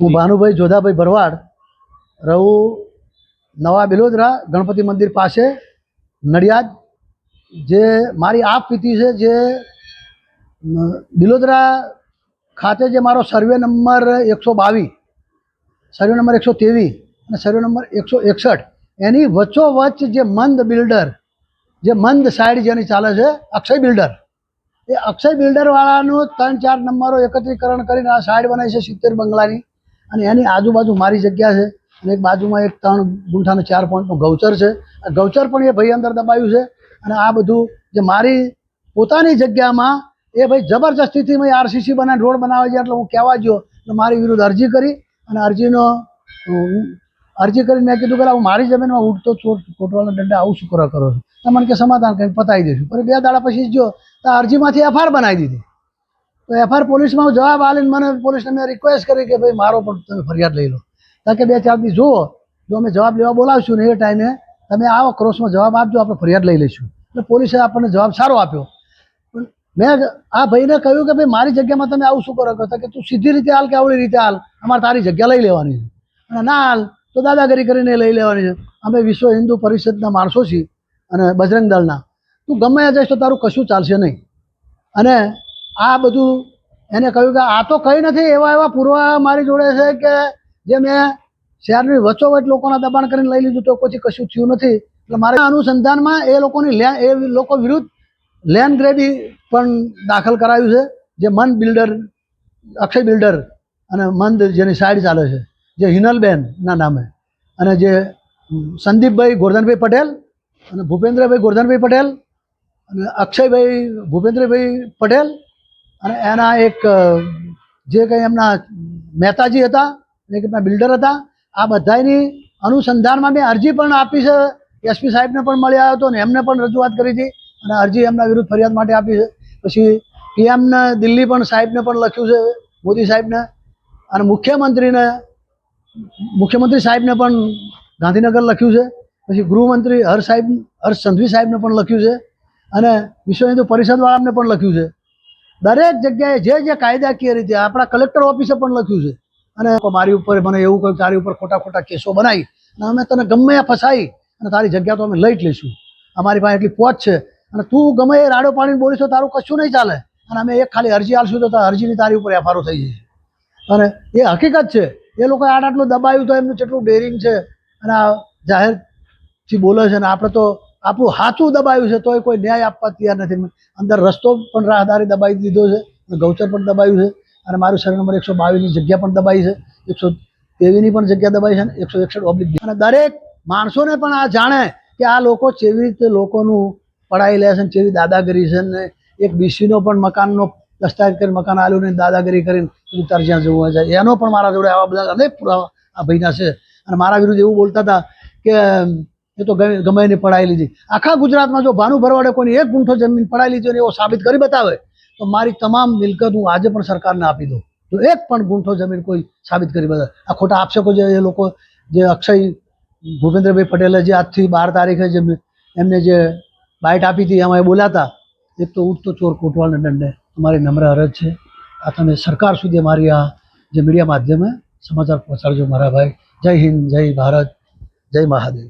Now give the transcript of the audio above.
હું ભાનુભાઈ જોધાભાઈ ભરવાડ રહું નવા બિલોદરા ગણપતિ મંદિર પાસે નડિયાદ। જે મારી આપવીતી છે, જે બિલોદરા ખાતે જે મારો સર્વે નંબર 122, સર્વે નંબર 123 અને સર્વે નંબર 161 એની વચ્ચોવચ્ચ જે મંદ બિલ્ડર, જે મંદ સાઈડ જેની ચાલે છે અક્ષય બિલ્ડર, એ અક્ષય બિલ્ડરવાળાનું 3-4 નંબરો એકત્રીકરણ કરીને આ સાઈડ બનાવી છે 70 બંગલાની, અને એની આજુબાજુ મારી જગ્યા છે અને એક બાજુમાં એક 3 ગુંઠાનું 4 પોઈન્ટનું ગૌચર છે। આ ગૌચર પણ એ ભાઈ અંદર દબાવ્યું છે અને આ બધું જે મારી પોતાની જગ્યામાં એ ભાઈ જબરજસ્તીથી મેં આરસીસી બનાવીને રોડ બનાવે છે। એટલે હું કહેવા ગયો એટલે મારી વિરુદ્ધ અરજી કરી અને અરજી કરીને મેં કીધું કે હું મારી જમીનમાં ઉઠતો ચોર કોટવાલના દંડે આવું શું કરો છો? તો મને કે સમાધાન કરીને પતાવી દઈશું। પણ 2 દાડા પછી જો તો અરજીમાંથી એફઆઈઆર બનાવી દીધી। તો એફઆઈઆર પોલીસમાં જવાબ આવીને મને પોલીસને મેં રિક્વેસ્ટ કરી કે ભાઈ મારો પણ તમે ફરિયાદ લઈ લો, કારણ કે 2-4 દી જુઓ, જો અમે જવાબ લેવા બોલાવશું ને એ ટાઈમે તમે આવો ક્રોસમાં જવાબ આપજો, આપણે ફરિયાદ લઈ લઈશું। એટલે પોલીસે આપણને જવાબ સારો આપ્યો। પણ મેં આ ભાઈને કહ્યું કે ભાઈ મારી જગ્યામાં તમે આવું શું કરો? કે તું સીધી રીતે હાલ કે આવડી રીતે હાલ, અમારે તારી જગ્યા લઈ લેવાની છે, અને ના હાલ તો દાદાગીરી કરીને લઈ લેવાની છે। અમે વિશ્વ હિન્દુ પરિષદના માણસો છીએ અને બજરંગ દળના, તું ગમે જઈશ તો તારું કશું ચાલશે નહીં। અને આ બધું એને કહ્યું કે આ તો કંઈ નથી, એવા પુરાવા મારી જોડે છે કે જે મેં શહેરની વચ્ચોવચ્ચ લોકોના દબાણ કરીને લઈ લીધું તો પછી કશું થયું નથી। એટલે મારા અનુસંધાનમાં એ લોકો વિરુદ્ધ લેન્ડ ગ્રેબી પણ દાખલ કરાવ્યું છે, જે મંદ બિલ્ડર, અક્ષય બિલ્ડર અને મંદ જેની સાઈડ ચાલે છે, જે હિનલબેનના નામે, અને જે સંદીપભાઈ ગોરધનભાઈ પટેલ અને ભૂપેન્દ્રભાઈ ગોરધનભાઈ પટેલ અને અક્ષયભાઈ ભૂપેન્દ્રભાઈ પટેલ અને એના એક જે કંઈ એમના મહેતાજી હતા, એક એમના બિલ્ડર હતા, આ બધાની અનુસંધાનમાં મેં અરજી પણ આપી છે। એસપી સાહેબને પણ મળી આવ્યો હતો અને એમને પણ રજૂઆત કરી હતી અને અરજી એમના વિરુદ્ધ ફરિયાદ માટે આપી છે। પછી પીએમને દિલ્હી પણ સાહેબને પણ લખ્યું છે, મોદી સાહેબને, અને મુખ્યમંત્રી સાહેબને પણ ગાંધીનગર લખ્યું છે। પછી ગૃહમંત્રી હર્ષ સંઘવી સાહેબને પણ લખ્યું છે અને વિશ્વ હિન્દુ પરિષદવાળાને પણ લખ્યું છે। દરેક જગ્યાએ જે કાયદાકીય રીતે આપણા કલેક્ટર ઓફિસે પણ લખ્યું છે। અને મારી ઉપર મને એવું કહ્યું તારી ઉપર ખોટા કેસો બનાવી અને અમે તને ગમે એ ફસાઈ અને તારી જગ્યા તો અમે લઈ જ લઈશું, અમારી પાસે એટલી પહોંચ છે, અને તું ગમે એ રાડો પાડીને બોલીશ તો તારું કશું નહીં ચાલે, અને અમે એક ખાલી અરજી આલશું તો અરજીની તારી ઉપર એફઆઈઆર થઈ જશે। અને એ હકીકત છે, એ લોકોએ આટલું દબાવ્યું તો એમનું કેટલું ડેરિંગ છે, અને આ જાહેરથી બોલે છે, અને આપણે તો આપણું સાચું દબાવ્યું છે તોય કોઈ ન્યાય આપવા તૈયાર નથી। અંદર રસ્તો પણ રાહદારી દબાવી દીધો છે, ગૌચર પણ દબાવ્યું છે, અને મારું સર્વે નંબર 122ની જગ્યા પણ દબાવી છે, 123ની પણ જગ્યા દબાવી છે, અને 161 અને દરેક માણસોને પણ આ જાણે કે આ લોકો કેવી રીતે લોકોનું પડાવી લે છે, કેવી દાદાગીરી છે, ને એક બીસીનો પણ મકાનનો દસ્તાવેજ કરીને મકાન આલ્યું ને દાદાગીરી કરીને તાર જ્યાં જવું હોય જાય, એનો પણ મારા જોડે આવા બધા અનેક પુરાવા આ ભાઈના છે। અને મારા વિરુદ્ધ એવું બોલતા હતા કે એ તો ગમે એની પડાવી લીધી। આખા ગુજરાતમાં જો ભાનુ ભરવાડે કોઈની 1 ગુંઠો જમીન પડાવી લીધી અને એવો સાબિત કરી બતાવે તો મારી તમામ મિલકત હું આજે પણ સરકારને આપી દઉં, જો 1 પણ ગુંઠો જમીન કોઈ સાબિત કરી બતાવે। આ ખોટા આક્ષેપો જે એ લોકો, જે અક્ષય ભૂપેન્દ્રભાઈ પટેલે જે આજથી 12 તારીખે જે એમને જે બાઇટ આપી હતી એમાં એ બોલ્યા હતા, એક તો ઉઠતો ચોર કોટવાલના દંડે, અમારી નમ્ર અરજ છે આ તમે સરકાર સુધી મારી આ જે મીડિયા માધ્યમે સમાચાર પહોંચાડજો મારા ભાઈ। જય હિન્દ, જય ભારત, જય મહાદેવ।